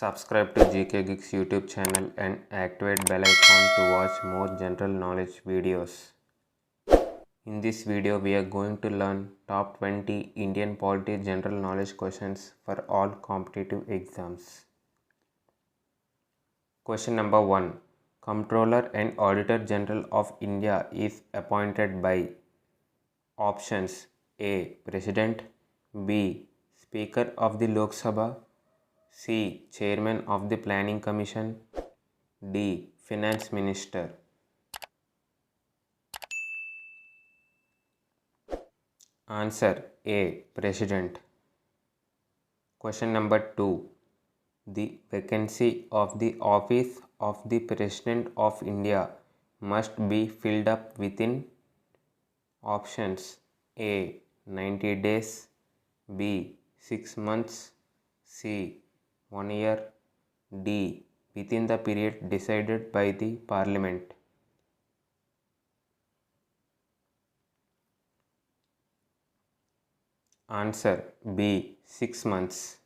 Subscribe to GK Geeks YouTube channel and activate bell icon to watch more general knowledge videos. In this video, we are going to learn top 20 Indian polity general knowledge questions for all competitive exams. Question number 1. Comptroller and Auditor General of India is appointed by options A. President, B. Speaker of the Lok Sabha, C. Chairman of the Planning Commission, D. Finance Minister. Answer A. President. Question number 2. The vacancy of the office of the President of India must be filled up within options A. 90 days, B. 6 months, C. 1 year, D. Within the period decided by the Parliament. Answer B. 6 months.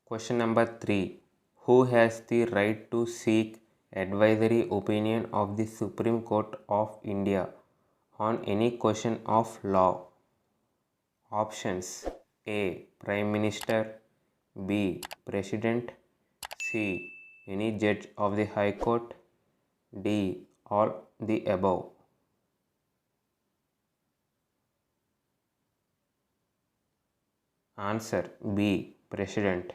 Question number 3. Who has the right to seek advisory opinion of the Supreme Court of India on any question of law? Options A. Prime Minister, B. President, C. Any judge of the High Court, D. All the above. Answer B. President.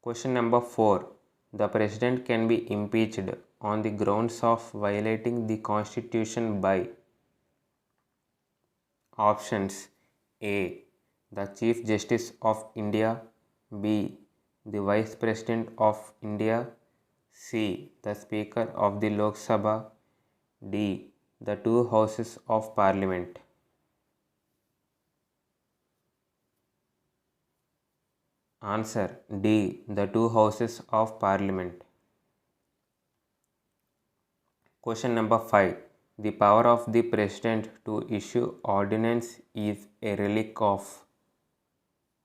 Question number 4. The President can be impeached on the grounds of violating the Constitution by options A. The Chief Justice of India, B. The Vice President of India, C. The Speaker of the Lok Sabha, D. The two houses of Parliament. Answer D. The two houses of Parliament. Question number 5. The power of the President to issue ordinance is a relic of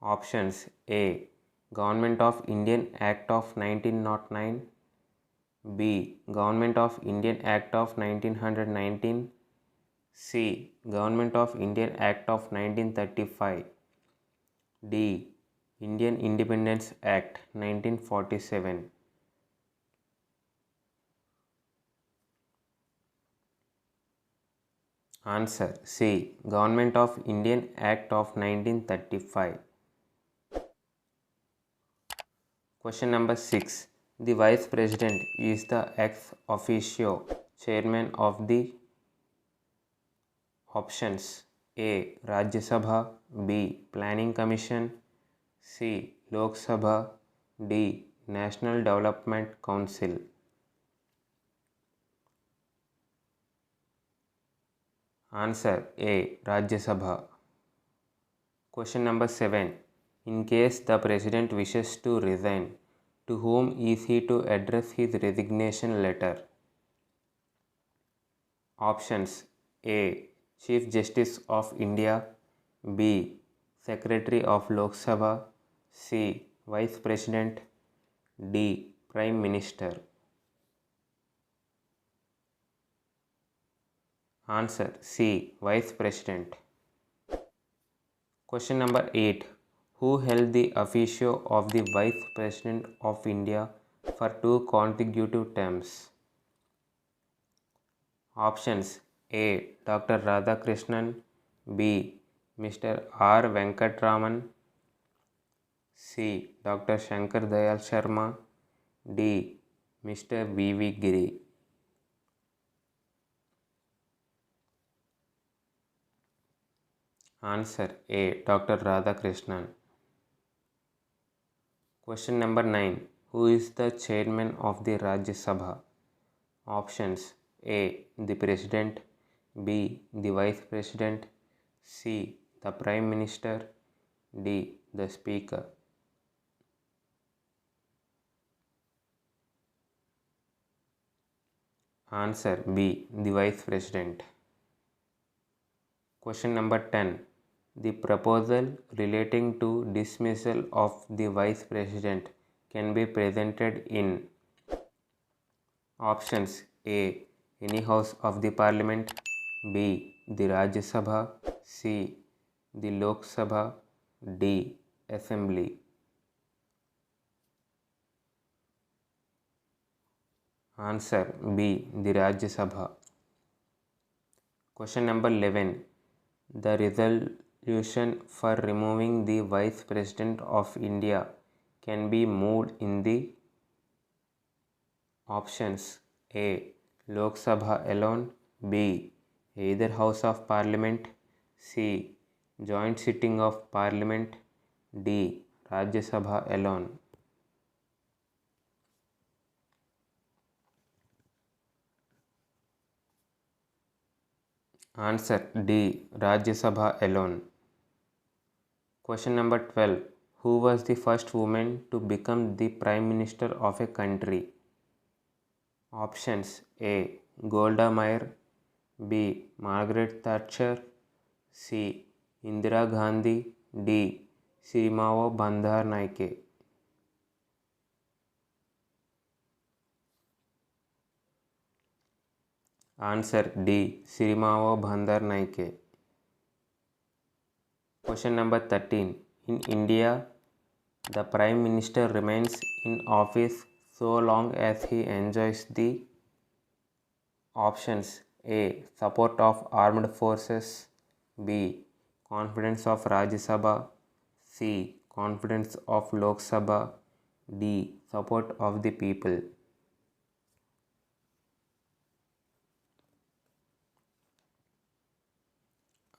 options A. Government of Indian Act of 1909, B. Government of Indian Act of 1919, C. Government of Indian Act of 1935, D. Indian Independence Act 1947. Answer C. Government of Indian Act of 1935. Question number 6. The Vice President is the ex officio chairman of the options A. Rajya Sabha, B. Planning Commission, C. Lok Sabha, D. National Development Council. Answer A. Rajya Sabha. Question number 7. In case the President wishes to resign, to whom is he to address his resignation letter? Options A. Chief Justice of India, B. Secretary of Lok Sabha, C. Vice President, D. Prime Minister. Answer C. Vice President. Question number 8. Who held the officio of the Vice President of India for 2 consecutive terms? Options A. Dr. Radhakrishnan, B. Mr. R. Venkatraman, C. Dr. Shankar Dayal Sharma, D. Mr. V.V. Giri. Answer A. Dr. Radhakrishnan. Question number 9. Who is the chairman of the Rajya Sabha? Options A. The President, B. The Vice President, C. The Prime Minister, D. The Speaker. Answer B. The Vice President. Question number 10. The proposal relating to dismissal of the Vice President can be presented in options A. Any House of the Parliament, B. the Rajya Sabha, C. the Lok Sabha, D. Assembly. Answer B. the Rajya Sabha. Question number 11. The resolution for removing the Vice President of India can be moved in the options A. Lok Sabha alone, B. either House of Parliament, C. joint sitting of Parliament, D. Rajya Sabha alone. Answer D. Rajya Sabha alone. Question number 12. Who was the first woman to become the Prime Minister of a country? Options A. Golda Meir, B. Margaret Thatcher, C. Indira Gandhi, D. Sirimavo Bandar Naike. Answer D. Sirimavo Bandar Naike. Question number 13. In India, the Prime Minister remains in office so long as he enjoys the options A. support of armed forces, B. confidence of Rajya Sabha, C. confidence of Lok Sabha, D. support of the people.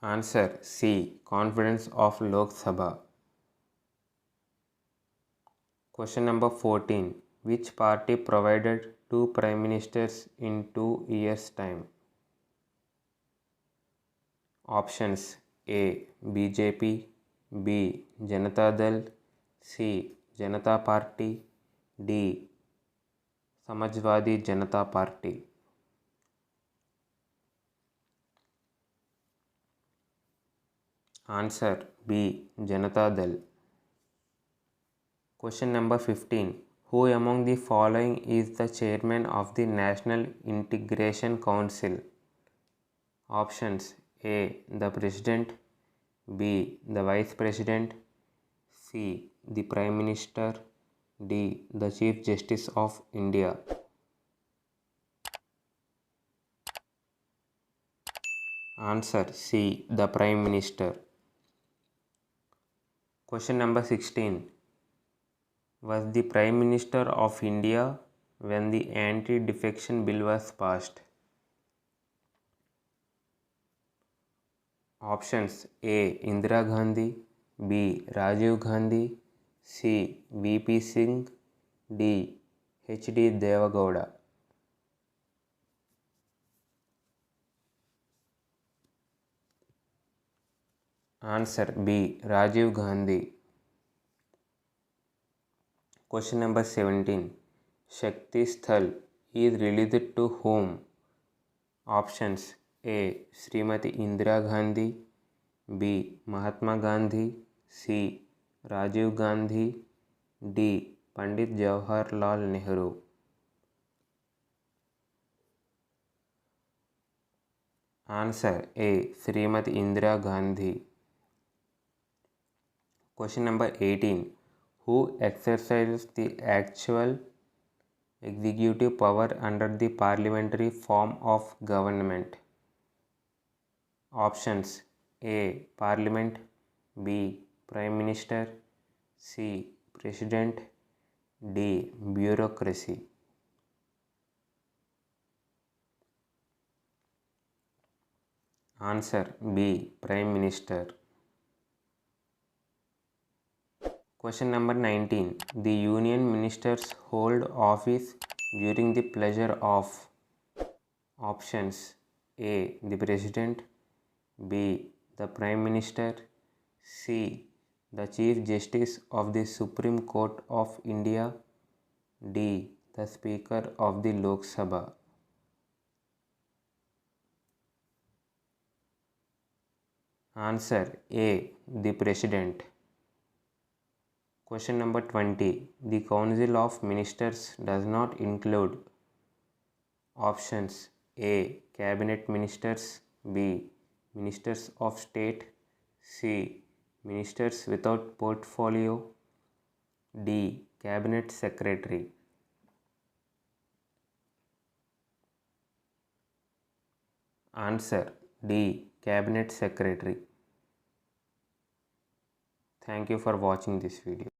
Answer C. confidence of Lok Sabha. Question number 14. Which party provided two prime ministers in 2 years' time? Options A. BJP, B. Janata Dal, C. Janata Party, D. Samajwadi Janata Party. Answer B. Janata Dal. Question number 15. Who among the following is the chairman of the National Integration Council? Options A. the President, B. the Vice President, C. the Prime Minister, D. the Chief Justice of India. Answer C. the Prime Minister. Question number 16. Was the Prime Minister of India when the anti-defection bill was passed? Options A. Indira Gandhi, B. Rajiv Gandhi, C. V.P. Singh, D. H.D. Deva Gowda. Answer B. Rajiv Gandhi. Question number 17. Shakti Sthal is released to whom? Options A. Srimati Indira Gandhi, B. Mahatma Gandhi, C. Rajiv Gandhi, D. Pandit Jawaharlal Nehru. Answer A. Srimati Indira Gandhi. Question number 18. Who exercises the actual executive power under the parliamentary form of government? Options A. Parliament, B. Prime Minister, C. President, D. Bureaucracy. Answer B. Prime Minister. Question number 19. The Union Ministers hold office during the pleasure of options A. the President, B. the Prime Minister, C. the Chief Justice of the Supreme Court of India, D. the Speaker of the Lok Sabha. Answer A. The President. Question number 20. The Council of Ministers does not include options A. Cabinet Ministers, B. Ministers of State, C. Ministers without portfolio, D. Cabinet Secretary. Answer D. Cabinet Secretary. Thank you for watching this video.